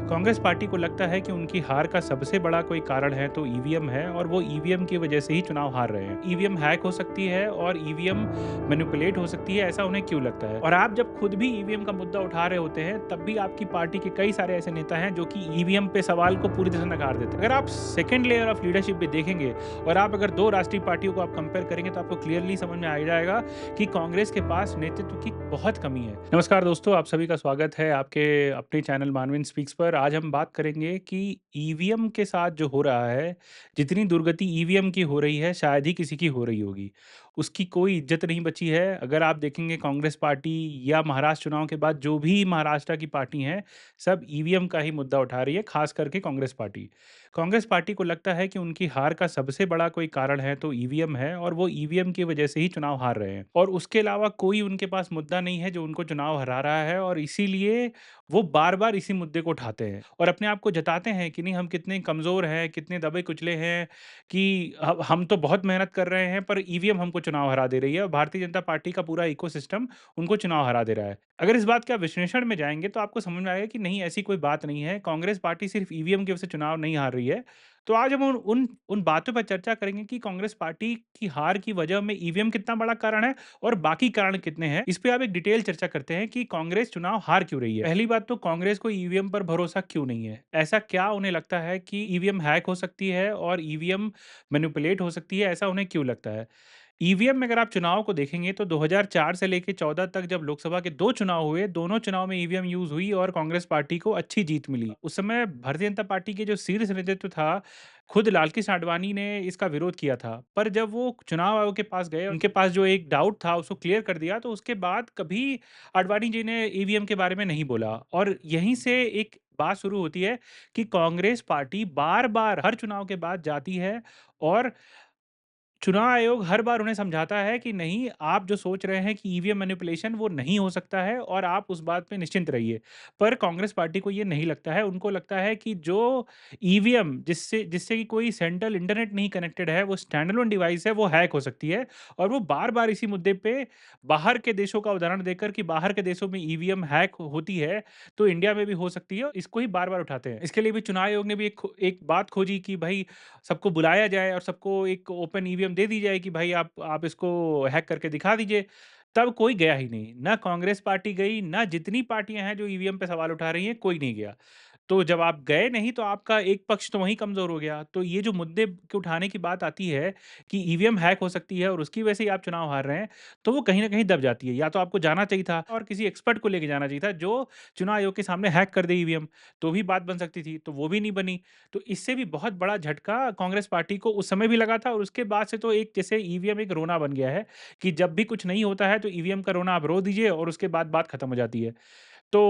Congress party को लगता है कि उनकी हार का सबसे बड़ा कोई कारण है तो ईवीएम है और वो ईवीएम की वजह से ही चुनाव हार रहे हैं। ईवीएम हैक हो सकती है और ईवीएम मैनिपुलेट हो सकती है, ऐसा उन्हें क्यों लगता है? और आप जब खुद भी ईवीएम का मुद्दा उठा रहे होते हैं, तब भी आपकी पार्टी के कई सारे ऐसे नेता हैं जो कि ईवीएम पे सवाल को पूरी तरह से नकार देते हैं। अगर आप सेकेंड लेयर ऑफ लीडरशिप भी देखेंगे और आप अगर दो राष्ट्रीय पार्टियों को आप कंपेयर करेंगे तो आपको क्लियरली समझ में आ जाएगा कि कांग्रेस के पास नेतृत्व की बहुत कमी है। नमस्कार दोस्तों, आप सभी का स्वागत है आपके अपने चैनल मानविन स्पीक्स पर। आज हम बात करेंगे कि ईवीएम के साथ जो हो रहा है, जितनी दुर्गति ईवीएम की हो रही है, शायद ही किसी की हो रही होगी। उसकी कोई इज्जत नहीं बची है। अगर आप देखेंगे कांग्रेस पार्टी या महाराष्ट्र चुनाव के बाद जो भी महाराष्ट्र की पार्टी हैं, सब ईवीएम का ही मुद्दा उठा रही है, खास करके कांग्रेस पार्टी। कांग्रेस पार्टी को लगता है कि उनकी हार का सबसे बड़ा कोई कारण है तो ईवीएम है और वो ईवीएम की वजह से ही चुनाव हार रहे हैं और उसके अलावा कोई उनके पास मुद्दा नहीं है जो उनको चुनाव हरा रहा है और इसीलिए वो बार-बार इसी मुद्दे को उठाते हैं और अपने आप को जताते हैं कि नहीं हम कितने कमज़ोर हैं, कितने दबे-कुचले हैं कि हम तो बहुत मेहनत कर रहे हैं पर ईवीएम हमको चुनाव हरा दे रही है और भारतीय जनता पार्टी का पूरा इकोसिस्टम उनको चुनाव हरा दे रहा है। अगर इस बात के आप विश्लेषण में जाएँगे तो आपको समझ में आएगा कि नहीं ऐसी कोई बात नहीं है, कांग्रेस पार्टी सिर्फ़ ईवीएम की वजह से चुनाव नहीं हार रही है। तो आज हम उन उन उन बातों पर चर्चा करेंगे कि कांग्रेस पार्टी की हार की वजह में ईवीएम कितना बड़ा कारण है और बाकी कारण कितने हैं। इस पे आप एक डिटेल चर्चा करते हैं कि कांग्रेस चुनाव हार क्यों रही है। पहली बात तो कांग्रेस को ईवीएम पर भरोसा क्यों नहीं है? ऐसा क्या उन्हें लगता है कि ईवीएम हैक हो सकती है और ईवीएम मैनिपुलेट हो सकती है, ऐसा उन्हें क्यों लगता है? ईवीएम में अगर आप चुनाव को देखेंगे तो 2004 से लेके 14 तक जब लोकसभा के 2 चुनाव हुए, दोनों चुनाव में ईवीएम यूज़ हुई और कांग्रेस पार्टी को अच्छी जीत मिली। उस समय भारतीय जनता पार्टी के जो शीर्ष नेतृत्व था, खुद लालकृष्ण आडवाणी ने इसका विरोध किया था। पर जब वो चुनाव आयोग के पास गए, उनके पास जो एक डाउट था उसको क्लियर कर दिया, तो उसके बाद कभी आडवाणी जी ने ईवीएम के बारे में नहीं बोला और यहीं से एक बात शुरू होती है कि कांग्रेस पार्टी बार-बार हर चुनाव के बाद जाती है और चुनाव आयोग हर बार उन्हें समझाता है कि नहीं, आप जो सोच रहे हैं कि ईवीएम मैनिपुलेशन वो नहीं हो सकता है और आप उस बात पे निश्चिंत रहिए। पर कांग्रेस पार्टी को ये नहीं लगता है, उनको लगता है कि जो ईवीएम जिससे जिससे कि कोई सेंट्रल इंटरनेट नहीं कनेक्टेड है, वो स्टैंड अलोन डिवाइस है, वो हैक हो सकती है और वो बार-बार इसी मुद्दे पे बाहर के देशों का उदाहरण देकर कि बाहर के देशों में ईवीएम हैक होती है, तो इंडिया में भी हो सकती है, इसको ही बार-बार उठाते हैं। इसके लिए भी चुनाव आयोग ने भी एक बात खोजी कि भई सबको बुलाया जाए और सबको एक ओपन ईवीएम दे दी जाए कि भाई आप इसको हैक करके दिखा दीजिए। तब कोई गया ही नहीं। ना कांग्रेस पार्टी गई, ना जितनी पार्टियाँ हैं जो ईवीएम पे सवाल उठा रही हैं, कोई नहीं गया। तो जब आप गए नहीं तो आपका एक पक्ष तो वहीं कमज़ोर हो गया। तो ये जो मुद्दे के उठाने की बात आती है कि ईवीएम हैक हो सकती है और उसकी वजह से ही आप चुनाव हार रहे हैं, तो वो कहीं न कहीं दब जाती है। या तो आपको जाना चाहिए था और किसी एक्सपर्ट को लेके जाना चाहिए था जो चुनाव आयोग के सामने हैक कर दे ईवीएम, तो भी बात बन सकती थी, तो वो भी नहीं बनी। तो इससे भी बहुत बड़ा झटका कांग्रेस पार्टी को उस समय भी लगा था और उसके बाद से तो एक जैसे ईवीएम एक रोना बन गया है कि जब भी कुछ नहीं होता है तो ईवीएम का रोना आप रो दीजिए और उसके बाद बात खत्म हो जाती है। तो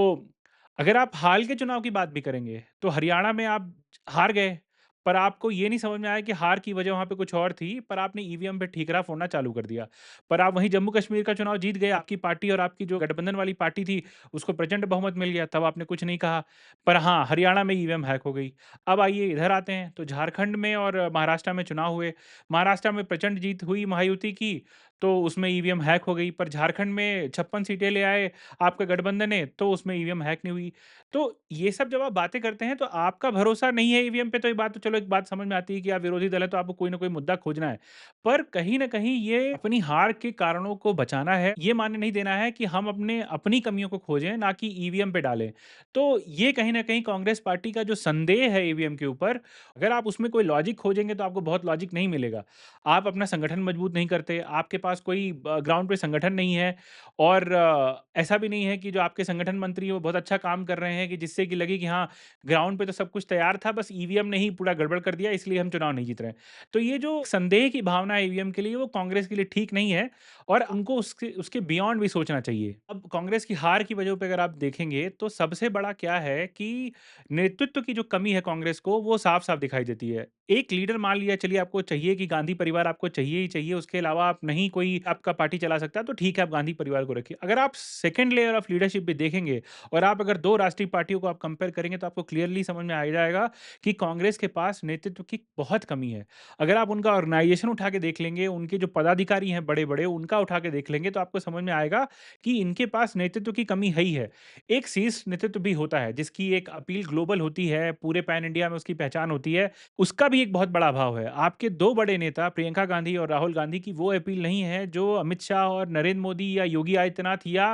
अगर आप हाल के चुनाव की बात भी करेंगे, तो हरियाणा में आप हार गए, पर आपको ये नहीं समझ में आया कि हार की वजह वहाँ पे कुछ और थी, पर आपने ईवीएम पे ठीकरा फोड़ना चालू कर दिया। पर आप वहीं जम्मू-कश्मीर का चुनाव जीत गए, आपकी पार्टी और आपकी जो गठबंधन वाली पार्टी थी, उसको प्रचंड बहुमत मिल गया, तब आपने कुछ नहीं कहा। पर हाँ, हरियाणा में ईवीएम हैक हो गई। अब आइए इधर आते हैं, तो झारखंड में और महाराष्ट्र में चुनाव हुए। महाराष्ट्र में प्रचंड जीत हुई महायुति की, तो उसमें ईवीएम हैक हो गई, पर झारखंड में 56 सीटें ले आए आपका गठबंधन ने, तो उसमें ईवीएम हैक नहीं हुई। तो ये सब जब आप बातें करते हैं, तो आपका भरोसा नहीं है ईवीएम पे, तो ये बात तो चलो एक बात समझ में आती है कि आप विरोधी दल हैं, तो आपको कोई ना कोई मुद्दा खोजना है। पर कहीं न कहीं ये अपनी हार के कारणों को बचाना है, ये मानने नहीं देना है कि हम अपनी कमियों को खोजें, ना कि ईवीएम पे डालें। तो ये कहीं न कहीं कांग्रेस पार्टी का जो संदेह है ईवीएम के ऊपर, अगर आप उसमें कोई लॉजिक खोजेंगे, तो आपको बहुत लॉजिक नहीं मिलेगा। आप अपना संगठन मजबूत नहीं करते, आपके पास कोई ग्राउंड पे संगठन नहीं है और ऐसा भी नहीं है कि जो आपके संगठन मंत्री हैं वो बहुत अच्छा काम कर रहे हैं कि जिससे कि लगे कि हाँ, ग्राउंड पे तो सब कुछ तैयार था, बस ईवीएम ने ही पूरा गड़बड़ कर दिया इसलिए हम चुनाव नहीं जीत रहे हैं। तो ये जो संदेह की भावना है ईवीएम के लिए, वो कांग्रेस के लिए ठीक नहीं है और उनको उसके उसके बियॉन्ड भी सोचना चाहिए। अब कांग्रेस की हार की वजह पे अगर आप देखेंगे तो सबसे बड़ा क्या है कि नेतृत्व की जो कमी है कांग्रेस को, वो साफ-साफ दिखाई देती है। एक लीडर मान लिया, चलिए आपको चाहिए कि गांधी परिवार आपको चाहिए ही चाहिए, उसके अलावा आप नहीं कोई आपका पार्टी चला सकता है, तो ठीक है, आप गांधी परिवार को रखिए। अगर आप सेकंड लेयर ऑफ लीडरशिप भी देखेंगे और आप अगर 2 राष्ट्रीय पार्टियों को आप कंपेयर करेंगे, तो आपको क्लियरली समझ में आ जाएगा कि कांग्रेस के पास नेतृत्व की बहुत कमी है। अगर आप उनका ऑर्गेनाइजेशन उठा के देख लेंगे, उनके जो पदाधिकारी हैं बड़े-बड़े, उनका उठा के देख लेंगे, तो आपको समझ में आएगा कि इनके पास नेतृत्व की कमी है ही है। एक शीर्ष नेतृत्व भी होता है, जिसकी एक अपील ग्लोबल होती है, पूरे पैन इंडिया में उसकी पहचान होती है, उसका भी एक बहुत बड़ा अभाव है। आपके 2 बड़े नेता प्रियंका गांधी और राहुल गांधी की वो अपील नहीं है, जो अमित शाह और नरेंद्र मोदी या योगी आदित्यनाथ या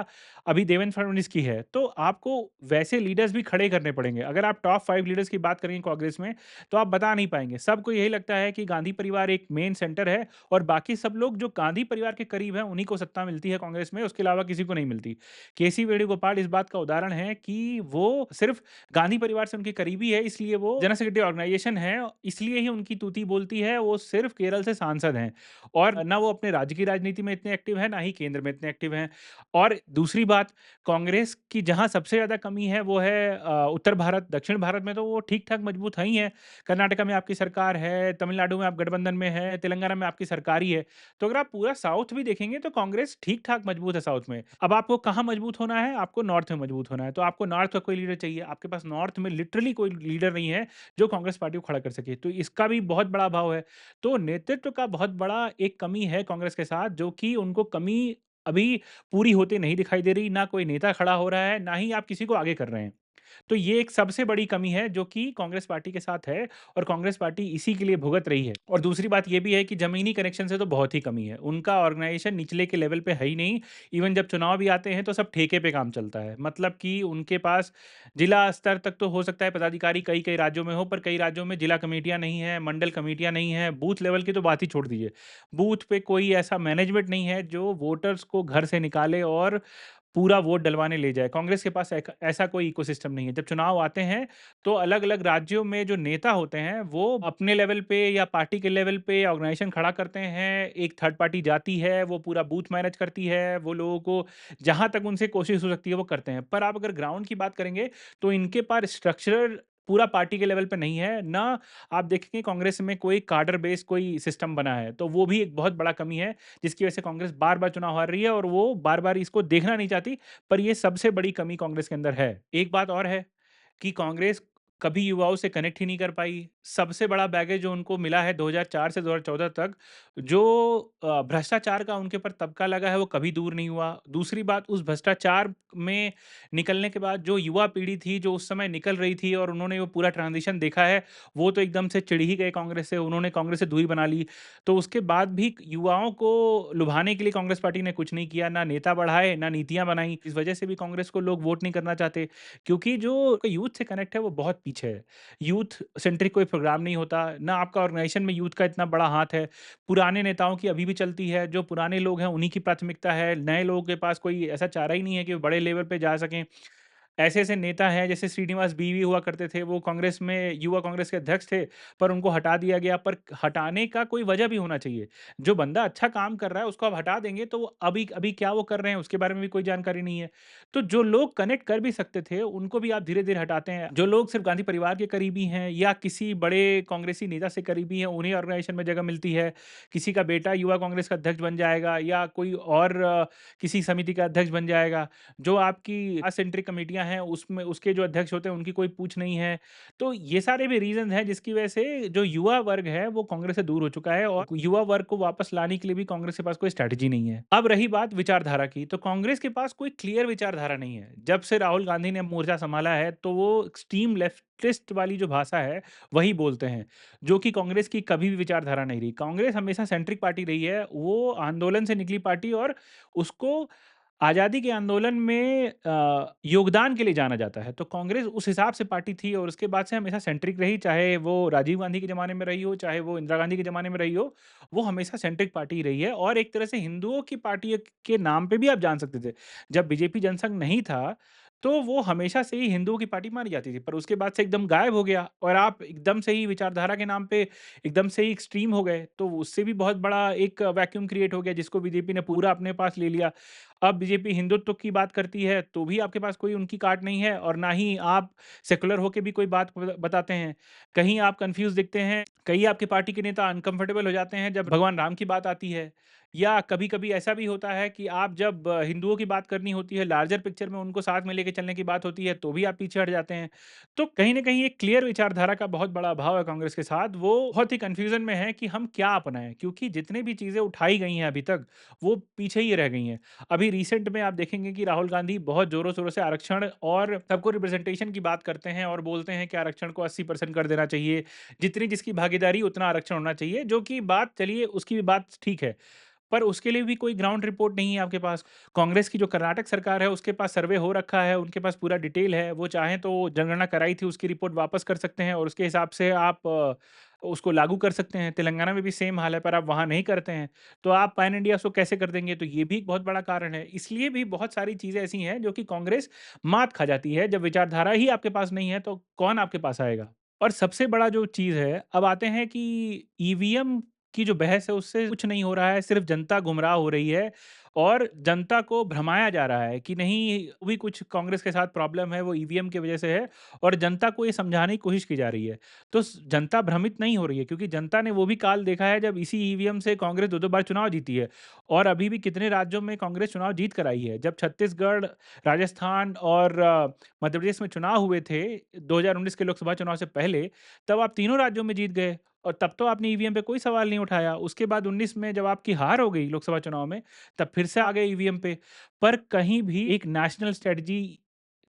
अभी देवेंद्र फडणवीस की है। तो आपको वैसे लीडर्स भी खड़े करने पड़ेंगे। अगर आप टॉप 5 लीडर्स की बात करेंगे कांग्रेस में, तो आप बता नहीं पाएँगे। सबको यही लगता है कि गांधी परिवार एक मेन सेंटर है और बाकी सब लोग जो गांधी परिवार के करीब हैं, उन्हीं को सत्ता मिलती है कांग्रेस में, उसके अलावा किसी को नहीं मिलती। केसी वेणुगोपाल इस बात का उदाहरण है कि वो सिर्फ़ गांधी परिवार से उनके करीबी है, इसलिए वो जनरल सेक्रेटरी ऑर्गेनाइजेशन है, इसलिए ही उनकी तूती बोलती है। वो सिर्फ़ केरल से सांसद हैं और ना वो अपने राज्य की राजनीति में इतने एक्टिव हैं, ना ही केंद्र में इतने एक्टिव हैं। और दूसरी बात, कांग्रेस की जहाँ सबसे ज़्यादा कमी है वो है उत्तर भारत। दक्षिण भारत में तो वो ठीक-ठाक मजबूत है ही है। कर्नाटका में आपकी सरकार है, तमिलनाडु में आप गठबंधन में है, तेलंगाना में आपकी सरकार ही है। तो अगर आप पूरा साउथ भी देखेंगे तो कांग्रेस ठीक-ठाक मजबूत है साउथ में। अब आपको कहाँ मजबूत होना है? आपको नॉर्थ में मजबूत होना है। तो आपको नॉर्थ का कोई लीडर चाहिए। आपके पास नॉर्थ में लिटरली कोई लीडर नहीं है जो कांग्रेस पार्टी को खड़ा कर सके। तो इसका भी बहुत बड़ा अभाव है। तो नेतृत्व का बहुत बड़ा एक कमी है कांग्रेस के साथ, जो कि उनको कमी अभी पूरी होती नहीं दिखाई दे रही। ना कोई नेता खड़ा हो रहा है, ना ही आप किसी को आगे कर रहे हैं। तो ये एक सबसे बड़ी कमी है जो कि कांग्रेस पार्टी के साथ है और कांग्रेस पार्टी इसी के लिए भुगत रही है। और दूसरी बात ये भी है कि ज़मीनी कनेक्शन से तो बहुत ही कमी है। उनका ऑर्गेनाइजेशन निचले के लेवल पे है ही नहीं। इवन जब चुनाव भी आते हैं तो सब ठेके पे काम चलता है। मतलब कि उनके पास जिला स्तर तक तो हो सकता है पदाधिकारी कई-कई राज्यों में हो, पर कई राज्यों में जिला कमेटियाँ नहीं हैं, मंडल कमेटियाँ नहीं हैं, बूथ लेवल की तो बात ही छोड़ दीजिए। बूथ पे कोई ऐसा मैनेजमेंट नहीं है जो वोटर्स को घर से निकाले और पूरा वोट डलवाने ले जाए। कांग्रेस के पास एक ऐसा कोई इकोसिस्टम नहीं है। जब चुनाव आते हैं, तो अलग-अलग राज्यों में जो नेता होते हैं, वो अपने लेवल पे या पार्टी के लेवल पे ऑर्गेनाइजेशन खड़ा करते हैं। एक थर्ड पार्टी जाती है, वो पूरा बूथ मैनेज करती है, वो लोगों को जहाँ तक उनसे कोशिश हो सकती है, वो करते हैं। पर आप अगर ग्राउंड की बात करेंगे, तो इनके पास स्ट्रक्चरल पूरा पार्टी के लेवल पे नहीं है, ना आप देखेंगे कांग्रेस में कोई काडर बेस्ड कोई सिस्टम बना है। तो वो भी एक बहुत बड़ा कमी है, जिसकी वजह से कांग्रेस बार-बार चुनाव हार रही है और वो बार-बार इसको देखना नहीं चाहती, पर ये सबसे बड़ी कमी कांग्रेस के अंदर है। एक बात और है कि कांग्रेस कभी युवाओं से कनेक्ट ही नहीं कर पाई। सबसे बड़ा बैगेज जो उनको मिला है 2004 से 2014 तक, जो भ्रष्टाचार का उनके ऊपर तबका लगा है, वो कभी दूर नहीं हुआ। दूसरी बात, उस भ्रष्टाचार में निकलने के बाद जो युवा पीढ़ी थी, जो उस समय निकल रही थी और उन्होंने वो पूरा ट्रांज़िशन देखा है, वो तो एकदम से चिढ़ ही गए कांग्रेस से, उन्होंने कांग्रेस से दूरी बना ली। तो उसके बाद भी युवाओं को लुभाने के लिए कांग्रेस पार्टी ने कुछ नहीं किया, ना नेता बढ़ाए, ना नीतियाँ बनाई। इस वजह से भी कांग्रेस को लोग वोट नहीं करना चाहते, क्योंकि जो यूथ से कनेक्ट है, वो बहुत पीछे है। यूथ सेंट्रिक कोई प्रोग्राम नहीं होता, ना आपका ऑर्गेनाइजेशन में यूथ का इतना बड़ा हाथ है। पुराने नेताओं की अभी भी चलती है, जो पुराने लोग हैं, उन्हीं की प्राथमिकता है। नए लोगों के पास कोई ऐसा चारा ही नहीं है कि वो बड़े लेवल पे जा सकें। ऐसे-ऐसे नेता हैं जैसे श्रीनिवास बीवी हुआ करते थे, वो कांग्रेस में युवा कांग्रेस के अध्यक्ष थे, पर उनको हटा दिया गया। पर हटाने का कोई वजह भी होना चाहिए। जो बंदा अच्छा काम कर रहा है उसको आप हटा देंगे, तो वो अभी अभी क्या वो कर रहे हैं उसके बारे में भी कोई जानकारी नहीं है। तो जो लोग कनेक्ट कर भी सकते थे, उनको भी आप धीरे-धीरे हटाते हैं। जो लोग सिर्फ़ गांधी परिवार के करीबी हैं या किसी बड़े कांग्रेसी नेता से करीबी हैं, उन्हें ऑर्गेनाइजेशन में जगह मिलती है। किसी का बेटा युवा कांग्रेस का अध्यक्ष बन जाएगा या कोई और किसी समिति का अध्यक्ष बन जाएगा। जो आपकी सेंट्रिक कमेटियाँ हैं, उसमें उसके जो अध्यक्ष होते हैं, उनकी कोई पूछ नहीं है। तो ये सारे भी रीज़न्स हैं, जिसकी वजह से जो युवा वर्ग है, वो कांग्रेस से दूर हो चुका है और युवा वर्ग को वापस लाने के लिए भी कांग्रेस के पास कोई स्ट्रैटेजी नहीं है। अब रही बात विचारधारा की, तो कांग्रेस के पास कोई क्लियर विचारधारा नहीं है। जब से राहुल गांधी ने मोर्चा सँभाला है, तो वो एक्सट्रीम लेफ्टिस्ट वाली जो भाषा है, वही बोलते हैं, जो कि कांग्रेस की कभी भी विचारधारा नहीं रही। कांग्रेस हमेशा सेंट्रिक पार्टी रही है, वो आंदोलन से निकली पार्टी और उसको आज़ादी के आंदोलन में योगदान के लिए जाना जाता है। तो कांग्रेस उस हिसाब से पार्टी थी और उसके बाद से हमेशा सेंट्रिक रही, चाहे वो राजीव गांधी के ज़माने में रही हो, चाहे वो इंदिरा गांधी के ज़माने में रही हो, वो हमेशा सेंट्रिक पार्टी ही रही है और एक तरह से हिंदुओं की पार्टी के नाम पे भी आप जान सकते थे। जब बीजेपी जनसंघ नहीं था, तो वो हमेशा से ही हिंदुओं की पार्टी मानी जाती थी, पर उसके बाद से एकदम गायब हो गया और आप एकदम से ही विचारधारा के नाम पे एकदम से ही एक्सट्रीम हो गए, तो उससे भी बहुत बड़ा एक वैक्यूम क्रिएट हो गया, जिसको बीजेपी ने पूरा अपने पास ले लिया। अब बीजेपी हिंदुत्व की बात करती है, तो भी आपके पास कोई उनकी काट नहीं है और ना ही आप सेक्युलर होके भी कोई बात बताते हैं। कहीं आप कन्फ्यूज़ दिखते हैं, कई आपके पार्टी के नेता अनकम्फर्टेबल हो जाते हैं जब भगवान राम की बात आती है। या कभी-कभी ऐसा भी होता है कि आप जब हिंदुओं की बात करनी होती है, लार्जर पिक्चर में उनको साथ में लेके चलने की बात होती है, तो भी आप पीछे हट जाते हैं। तो कहीं न कहीं एक क्लियर विचारधारा का बहुत बड़ा अभाव है कांग्रेस के साथ। वो बहुत ही कन्फ्यूज़न में है कि हम क्या अपनाएँ? क्योंकि जितनी भी चीज़ें उठाई गई हैं अभी तक, वो पीछे ही रह गई हैं। अभी रिसेंट में आप देखेंगे कि राहुल गांधी बहुत ज़ोरों-शोरों से आरक्षण और सबको रिप्रेजेंटेशन की बात करते हैं और बोलते हैं कि आरक्षण को 80% कर देना चाहिए। जितनी जिसकी भागीदारी उतना आरक्षण होना चाहिए, जो कि बात चलिए उसकी भी बात ठीक है। पर उसके लिए भी कोई ग्राउंड रिपोर्ट नहीं है आपके पास। कांग्रेस की जो कर्नाटक सरकार है उसके पास सर्वे हो रखा है, उनके पास पूरा डिटेल है। वो चाहें तो जनगणना कराई थी उसकी रिपोर्ट वापस कर सकते हैं और उसके हिसाब से आप उसको लागू कर सकते हैं। तेलंगाना में भी सेम हाल है पर आप वहाँ नहीं करते हैं। तो आप पैन इंडिया उसको कैसे कर देंगे? तो ये भी एक बहुत बड़ा कारण है। इसलिए भी बहुत सारी चीज़ें ऐसी हैं जो कि कांग्रेस मात खा जाती है। जब विचारधारा ही आपके पास नहीं है तो कौन आपके पास आएगा? और सबसे बड़ा जो चीज़ है, अब आते हैं कि ईवीएम की जो बहस है उससे कुछ नहीं हो रहा है, सिर्फ़ जनता गुमराह हो रही है और जनता को भ्रमाया जा रहा है कि नहीं, भी कुछ कांग्रेस के साथ प्रॉब्लम है वो ईवीएम की वज़ह से है और जनता को ये समझाने की कोशिश की जा रही है। तो स जनता भ्रमित नहीं हो रही है क्योंकि जनता ने वो भी काल देखा है जब इसी ईवीएम से कांग्रेस 2-2 बार चुनाव जीती है और अभी भी कितने राज्यों में कांग्रेस चुनाव जीत कर आई है। जब छत्तीसगढ़, राजस्थान और मध्य प्रदेश में चुनाव हुए थे 2019 के लोकसभा चुनाव से पहले, तब आप तीनों राज्यों में जीत गए और तब तो आपने ईवीएम पे कोई सवाल नहीं उठाया। उसके बाद 19 में जब आपकी हार हो गई लोकसभा चुनाव में, तब फिर से आ गए ईवीएम पे। पर कहीं भी एक नेशनल स्ट्रैटेजी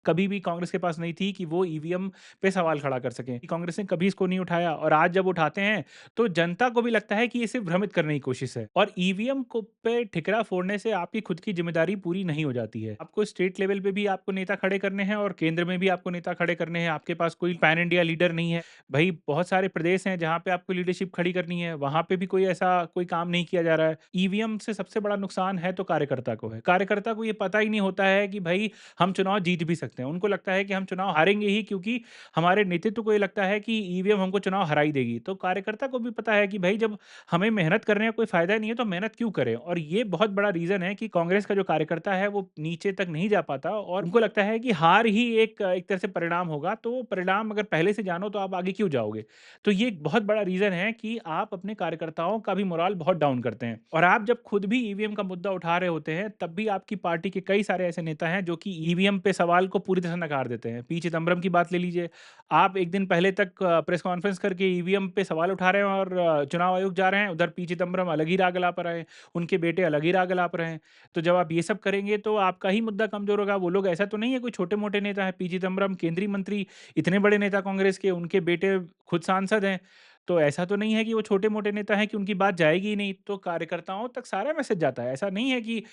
कभी भी कांग्रेस के पास नहीं थी कि वो ईवीएम पे सवाल खड़ा कर सकें। कांग्रेस ने कभी इसको नहीं उठाया और आज जब उठाते हैं, तो जनता को भी लगता है कि ये सिर्फ़ भ्रमित करने की कोशिश है और ईवीएम को पे ठिकरा फोड़ने से आपकी खुद की ज़िम्मेदारी पूरी नहीं हो जाती है। आपको स्टेट लेवल पे भी आपको नेता खड़े करने हैं और केंद्र में भी आपको नेता खड़े करने हैं। आपके पास कोई पैन इंडिया लीडर नहीं है। भई बहुत सारे प्रदेश हैं जहाँ पे आपको लीडरशिप खड़ी करनी है, वहाँ पे भी कोई ऐसा कोई काम नहीं किया जा रहा है। ईवीएम से सबसे बड़ा नुकसान है तो कार्यकर्ता को है। कार्यकर्ता को ये पता ही नहीं होता है कि भई हम चुनाव जीत भी सकते हैं। उनको लगता है कि हम चुनाव हारेंगे ही क्योंकि हमारे नेतृत्व को ये लगता है कि ईवीएम हमको चुनाव हरा ही देगी। तो कार्यकर्ता को भी पता है कि भई जब हमें मेहनत करने का कोई फ़ायदा नहीं है तो मेहनत क्यों करें? और ये बहुत बड़ा रीज़न है कि कांग्रेस का जो कार्यकर्ता है वो नीचे तक नहीं जा पाता और उनको लगता है कि हार ही एक एक तरह से परिणाम होगा। तो परिणाम अगर पहले से जानो तो आप आगे क्यों जाओगे? तो ये एक बहुत बड़ा रीज़न है कि आप अपने कार्यकर्ताओं का भी मोराल बहुत डाउन करते हैं। और आप जब खुद भी ईवीएम का मुद्दा उठा रहे होते हैं, तब भी आपकी पार्टी के कई सारे ऐसे नेता हैं जो कि ईवीएम पे सवाल को पूरी तरह से नकार देते हैं। पी चिदम्बरम की बात ले लीजिए। आप 1 दिन पहले तक प्रेस कॉन्फ्रेंस करके ईवीएम पे सवाल उठा रहे हैं और चुनाव आयोग जा रहे हैं, उधर पी चिदम्बरम अलग ही राग अलाप रहे हैं, उनके बेटे अलग ही राग अलाप रहे हैं। तो जब आप ये सब करेंगे तो आपका ही मुद्दा कमज़ोर होगा। वो लोग ऐसा तो नहीं है कोई छोटे-मोटे नेता हैं, पी चिदम्बरम केंद्रीय मंत्री, इतने बड़े नेता कांग्रेस के, उनके बेटे खुद सांसद हैं। तो ऐसा तो नहीं है कि वो छोटे-मोटे नेता हैं कि उनकी बात जाएगी ही नहीं, तो कार्यकर्ताओं तक सारा मैसेज जाता है। ऐसा नहीं है कि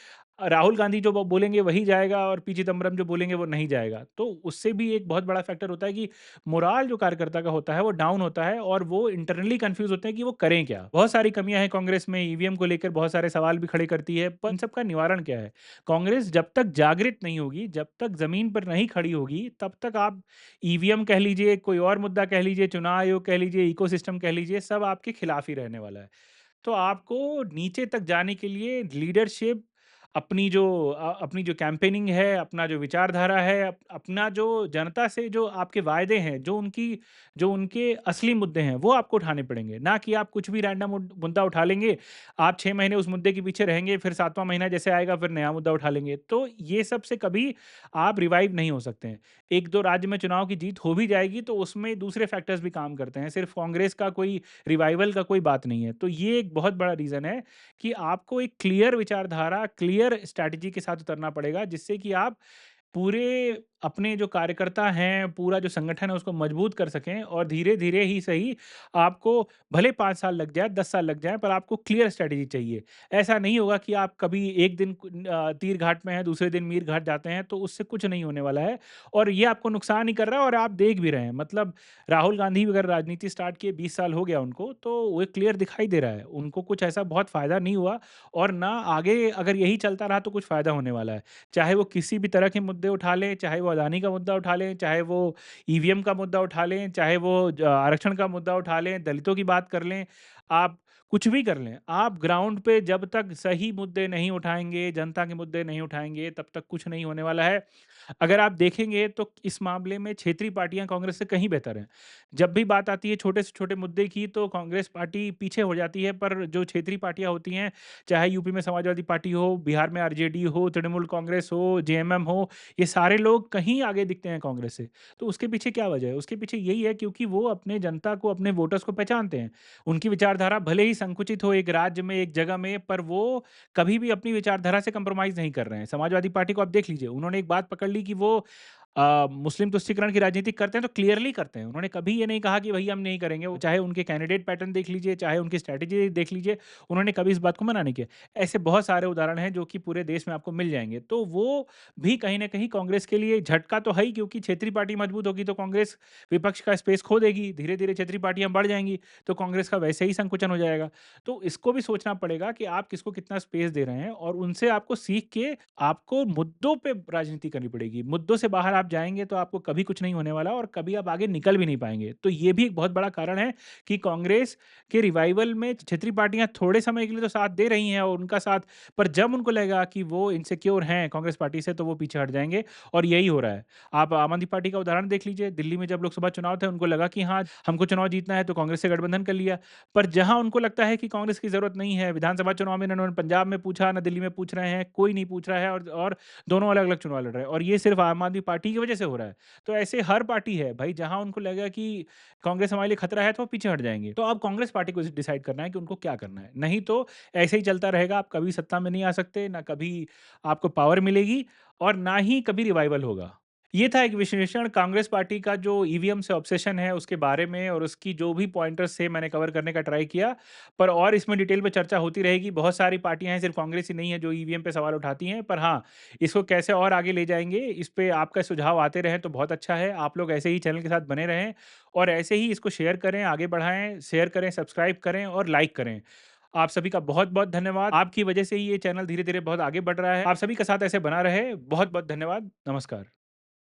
राहुल गांधी जो बोलेंगे वही जाएगा और पी चिदम्बरम जो बोलेंगे वो नहीं जाएगा। तो उससे भी एक बहुत बड़ा फैक्टर होता है कि मोराल जो कार्यकर्ता का होता है वो डाउन होता है और वो इंटरनली कन्फ्यूज़ होते हैं कि वो करें क्या? बहुत सारी कमियाँ हैं कांग्रेस में, ईवीएम को लेकर बहुत सारे सवाल भी खड़े करती है, पर इन सब का निवारण क्या है? कांग्रेस जब तक जागृत नहीं होगी, जब तक ज़मीन पर नहीं खड़ी होगी, तब तक आप ईवीएम कह लीजिए, कोई और मुद्दा कह लीजिए, चुनाव आयोग कह लीजिए, इकोसिस्टम कह लीजिए, सब आपके खिलाफ ही रहने वाला है। तो आपको नीचे तक जाने के लिए लीडरशिप अपनी जो कैंपेनिंग है, अपना जो विचारधारा है, अपना जो जनता से जो आपके वायदे हैं, जो उनके असली मुद्दे हैं, वो आपको उठाने पड़ेंगे। ना कि आप कुछ भी रैंडम मुद्दा उठा लेंगे, आप 6 महीने उस मुद्दे के पीछे रहेंगे, फिर 7वाँ महीना जैसे आएगा फिर नया मुद्दा उठा लेंगे। तो ये सब से कभी आप रिवाइव नहीं हो सकते हैं। 1-2 राज्य में चुनाव की जीत हो भी जाएगी तो उसमें दूसरे फैक्टर्स भी काम करते हैं। सिर्फ़ कांग्रेस का कोई रिवाइवल का कोई बात नहीं है। तो ये एक बहुत बड़ा रीज़न है कि आपको एक क्लियर विचारधारा, क्लियर स्ट्रैटेजी के साथ उतरना पड़ेगा जिससे कि आप पूरे अपने जो कार्यकर्ता हैं, पूरा जो संगठन है उसको मजबूत कर सकें और धीरे-धीरे ही सही आपको भले 5 साल लग जाए, 10 साल लग जाएँ पर आपको क्लियर स्ट्रैटेजी चाहिए। ऐसा नहीं होगा कि आप कभी एक दिन तीर घाट में हैं, दूसरे दिन मीर घाट जाते हैं तो उससे कुछ नहीं होने वाला है और ये आपको नुकसान ही कर रहा है और आप देख भी रहे हैं। मतलब राहुल गांधी भी अगर राजनीति स्टार्ट किए 20 साल हो गया उनको, तो वो क्लियर दिखाई दे रहा है। उनको कुछ ऐसा बहुत फ़ायदा नहीं हुआ और ना आगे अगर यही चलता रहा तो कुछ फ़ायदा होने वाला है। चाहे वो किसी भी तरह के मुद्दे उठा लें, चाहे वो अदानी का मुद्दा उठा लें, चाहे वो ईवीएम का मुद्दा उठा लें, चाहे वो आरक्षण का मुद्दा उठा लें, दलितों की बात कर लें। आप कुछ भी कर लें, आप ग्राउंड पे जब तक सही मुद्दे नहीं उठाएँगे, जनता के मुद्दे नहीं उठाएँगे, तब तक कुछ नहीं होने वाला है। अगर आप देखेंगे तो इस मामले में क्षेत्रीय पार्टियाँ कांग्रेस से कहीं बेहतर हैं। जब भी बात आती है छोटे से छोटे मुद्दे की तो कांग्रेस पार्टी पीछे हो जाती है, पर जो क्षेत्रीय पार्टियाँ होती हैं, चाहे यूपी में समाजवादी पार्टी हो, बिहार में आरजेडी हो, तृणमूल कांग्रेस हो, जेएमएम हो, ये सारे लोग कहीं आगे दिखते हैं कांग्रेस से। तो उसके पीछे क्या वजह है? उसके पीछे यही है क्योंकि वो अपने जनता को, अपने वोटर्स को पहचानते हैं। उनकी विचारधारा भले ही संकुचित हो एक राज्य में, एक जगह में, पर वो कभी भी अपनी विचारधारा से कंप्रोमाइज़ नहीं कर रहे हैं। समाजवादी पार्टी को आप देख लीजिए, उन्होंने एक बात पकड़ ली कि वो मुस्लिम तुष्टीकरण की राजनीति करते हैं तो क्लियरली करते हैं। उन्होंने कभी ये नहीं कहा कि भई हम नहीं करेंगे। वो चाहे उनके कैंडिडेट पैटर्न देख लीजिए, चाहे उनकी स्ट्रैटेजी देख लीजिए, उन्होंने कभी इस बात को मना नहीं किया। ऐसे बहुत सारे उदाहरण हैं जो कि पूरे देश में आपको मिल जाएँगे। तो वो भी कहीं न कहीं कांग्रेस के लिए झटका तो है ही, क्योंकि क्षेत्रीय पार्टी मजबूत होगी तो कांग्रेस विपक्ष का स्पेस खो देगी। धीरे-धीरे क्षेत्रीय पार्टियाँ बढ़ जाएँगी, तो कांग्रेस का वैसे ही संकुचन हो जाएगा। तो इसको भी सोचना पड़ेगा कि आप किसको कितना स्पेस दे रहे हैं, और उनसे आपको सीख के आपको मुद्दों पे राजनीति करनी पड़ेगी। मुद्दों से बाहर आप जाएँगे तो आपको कभी कुछ नहीं होने वाला और कभी आप आगे निकल भी नहीं पाएँगे। तो ये भी एक बहुत बड़ा कारण है कि कांग्रेस के रिवाइवल में क्षेत्रीय पार्टियाँ थोड़े समय के लिए तो साथ दे रही हैं, और उनका साथ, पर जब उनको लगेगा कि वो इनसिक्योर हैं कांग्रेस पार्टी से, तो वो पीछे हट जाएँगे, और यही हो रहा है। आप आम आदमी पार्टी का उदाहरण देख लीजिए, दिल्ली में जब लोकसभा चुनाव थे, उनको लगा कि हाँ, हमको चुनाव जीतना है तो कांग्रेस से गठबंधन कर लिया। पर जहाँ उनको लगता है कि कांग्रेस की ज़रूरत नहीं है, विधानसभा चुनाव में इन्होंने पंजाब में पूछा, ना दिल्ली में पूछ रहे हैं, कोई नहीं पूछ रहा है, और दोनों अलग-अलग चुनाव लड़ रहे हैं, और ये सिर्फ़ आम आदमी पार्टी की वजह से हो रहा है। तो ऐसे हर पार्टी है भाई, जहाँ उनको लगेगा कि कांग्रेस हमारे लिए खतरा है तो वो पीछे हट जाएँगे। तो अब कांग्रेस पार्टी को डिसाइड करना है कि उनको क्या करना है। नहीं तो ऐसे ही चलता रहेगा, आप कभी सत्ता में नहीं आ सकते, ना कभी आपको पावर मिलेगी, और ना ही कभी रिवाइवल होगा। ये था एक विश्लेषण कांग्रेस पार्टी का जो ईवीएम से ऑब्सेशन है उसके बारे में, और उसकी जो भी पॉइंटर्स थे मैंने कवर करने का ट्राई किया। पर और इसमें डिटेल में चर्चा होती रहेगी। बहुत सारी पार्टियाँ हैं, सिर्फ कांग्रेस ही नहीं है जो ईवीएम पे सवाल उठाती हैं। पर हाँ, इसको कैसे और आगे ले जाएँगे, इस पे आपका सुझाव आते रहें तो बहुत अच्छा है। आप लोग ऐसे ही चैनल के साथ बने रहें, और ऐसे ही इसको शेयर करें, आगे बढ़ाएँ, शेयर करें, सब्सक्राइब करें और लाइक करें। आप सभी का बहुत-बहुत धन्यवाद। आपकी वजह से ही ये चैनल धीरे-धीरे बहुत आगे बढ़ रहा है। आप सभी के साथ ऐसे बना रहे। बहुत-बहुत धन्यवाद। नमस्कार।